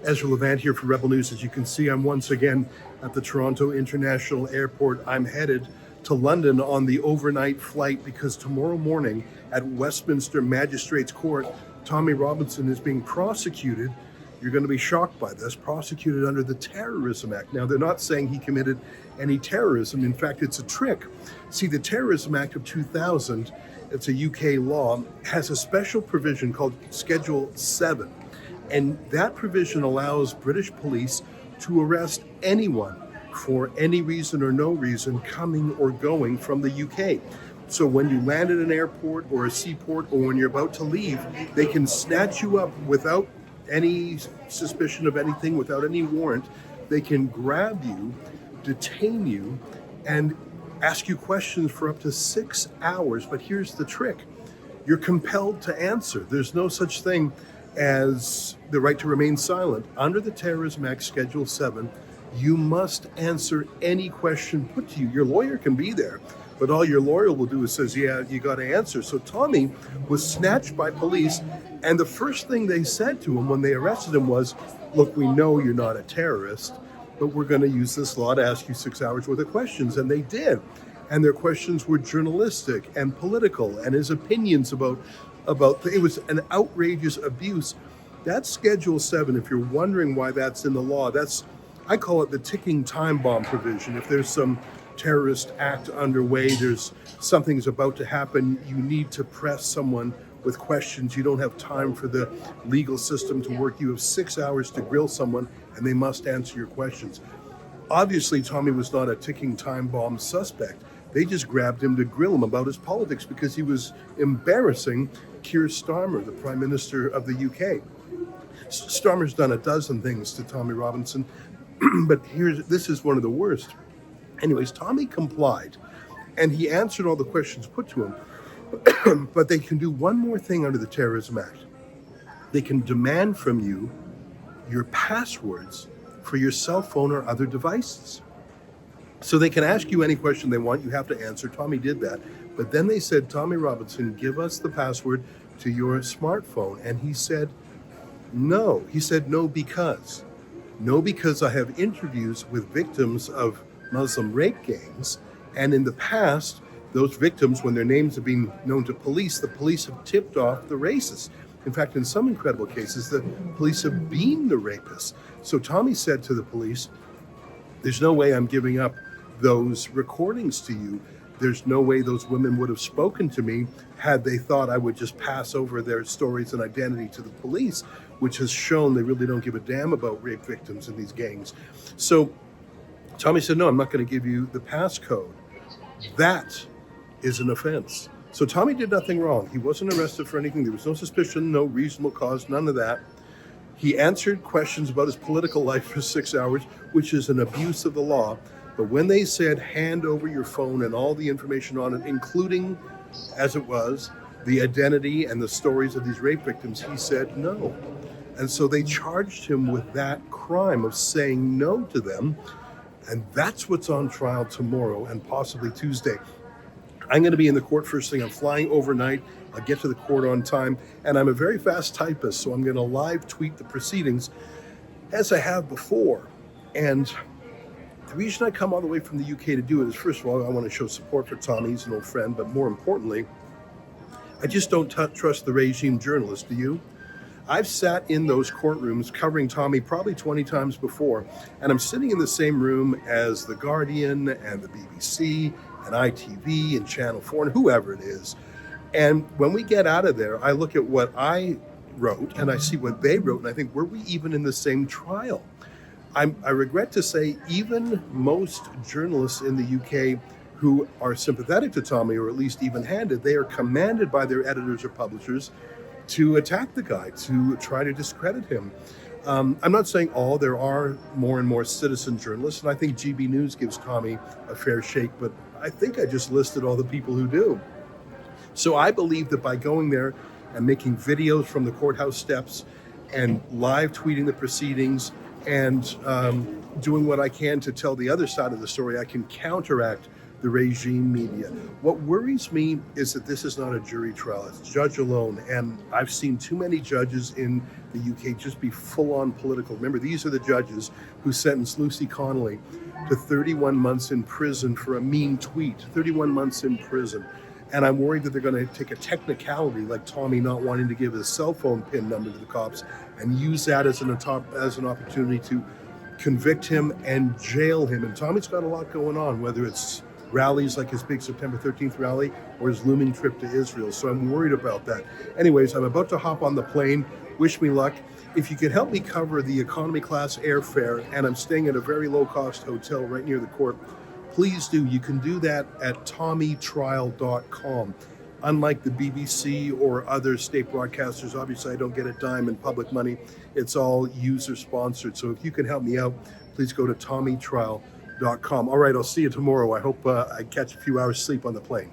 Ezra Levant here for Rebel News. As you can see, I'm once again at the Toronto International Airport. I'm headed to London on the overnight flight because tomorrow morning at Westminster Magistrates Court, Tommy Robinson is being prosecuted. You're going to be shocked by this, prosecuted under the Terrorism Act. Now, they're not saying he committed any terrorism. In fact, it's a trick. See, the Terrorism Act of 2000, it's a UK law, has a special provision called Schedule 7. And that provision allows British police to arrest anyone for any reason or no reason coming or going from the UK. So when you land at an airport or a seaport or when you're about to leave, they can snatch you up without any suspicion of anything, without any warrant. They can grab you, detain you, and ask you questions for up to 6 hours. But here's the trick. You're compelled to answer. There's no such thing as the right to remain silent. Under the Terrorism Act, Schedule 7, you must answer any question put to you. Your lawyer can be there, but all your lawyer will do is says, yeah, you got to answer. So Tommy was snatched by police, and the first thing they said to him when they arrested him was, look, we know you're not a terrorist, but we're going to use this law to ask you 6 hours worth of questions. And they did. And their questions were journalistic and political, and his opinions about it was an outrageous abuse. That's Schedule 7. If you're wondering why that's in the law, I call it the ticking time bomb provision. If there's some terrorist act underway, there's something's about to happen, you need to press someone with questions. You don't have time for the legal system to work. You have 6 hours to grill someone, and they must answer your questions. Obviously, Tommy was not a ticking time bomb suspect. They just grabbed him to grill him about his politics because he was embarrassing Keir Starmer, the Prime Minister of the UK. Starmer's done a dozen things to Tommy Robinson, but this is one of the worst. Anyways, Tommy complied, and he answered all the questions put to him. But they can do one more thing under the Terrorism Act. They can demand from you your passwords for your cell phone or other devices. So they can ask you any question they want. You have to answer. Tommy did that. But then they said, Tommy Robinson, give us the password to your smartphone. And he said, no. He said, no, because. No, because I have interviews with victims of Muslim rape gangs. And in the past, those victims, when their names have been known to police, the police have tipped off the racists. In fact, in some incredible cases, the police have been the rapists. So Tommy said to the police, there's no way I'm giving up those recordings to you. There's no way those women would have spoken to me had they thought I would just pass over their stories and identity to the police, which has shown they really don't give a damn about rape victims in these gangs. So Tommy said, no, I'm not going to give you the passcode. That is an offense. So Tommy did nothing wrong. He wasn't arrested for anything. There was no suspicion, no reasonable cause, none of that. He answered questions about his political life for 6 hours, which is an abuse of the law. But when they said, hand over your phone and all the information on it, including, as it was, the identity and the stories of these rape victims, he said no. And so they charged him with that crime of saying no to them. And that's what's on trial tomorrow and possibly Tuesday. I'm going to be in the court first thing. I'm flying overnight. I'll get to the court on time. And I'm a very fast typist, so I'm going to live tweet the proceedings as I have before. And the reason I come all the way from the UK to do it is, first of all, I want to show support for Tommy. He's an old friend. But more importantly, I just don't trust the regime journalists. Do you? I've sat in those courtrooms covering Tommy probably 20 times before, and I'm sitting in the same room as The Guardian and the BBC and ITV and Channel 4 and whoever it is. And when we get out of there, I look at what I wrote and I see what they wrote, and I think, were we even in the same trial? I regret to say, even most journalists in the UK who are sympathetic to Tommy, or at least even-handed, they are commanded by their editors or publishers to attack the guy, to try to discredit him. I'm not saying all. There are more and more citizen journalists, and I think GB News gives Tommy a fair shake, but I think I just listed all the people who do. So I believe that by going there and making videos from the courthouse steps and live tweeting the proceedings and doing what I can to tell the other side of the story, I can counteract the regime media. What worries me is that this is not a jury trial, it's judge alone. And I've seen too many judges in the UK just be full on political. Remember, these are the judges who sentenced Lucy Connolly to 31 months in prison for a mean tweet, 31 months in prison. And I'm worried that they're going to take a technicality like Tommy not wanting to give his cell phone PIN number to the cops and use that as an opportunity to convict him and jail him. And Tommy's got a lot going on, whether it's rallies like his big September 13th rally or his looming trip to Israel. So I'm worried about that. Anyways, I'm about to hop on the plane. Wish me luck. If you could help me cover the economy class airfare, and I'm staying at a very low cost hotel right near the court, please do. You can do that at tommytrial.com. Unlike the BBC or other state broadcasters, obviously I don't get a dime in public money. It's all user sponsored. So if you can help me out, please go to tommytrial.com. All right, I'll see you tomorrow. I hope I catch a few hours sleep on the plane.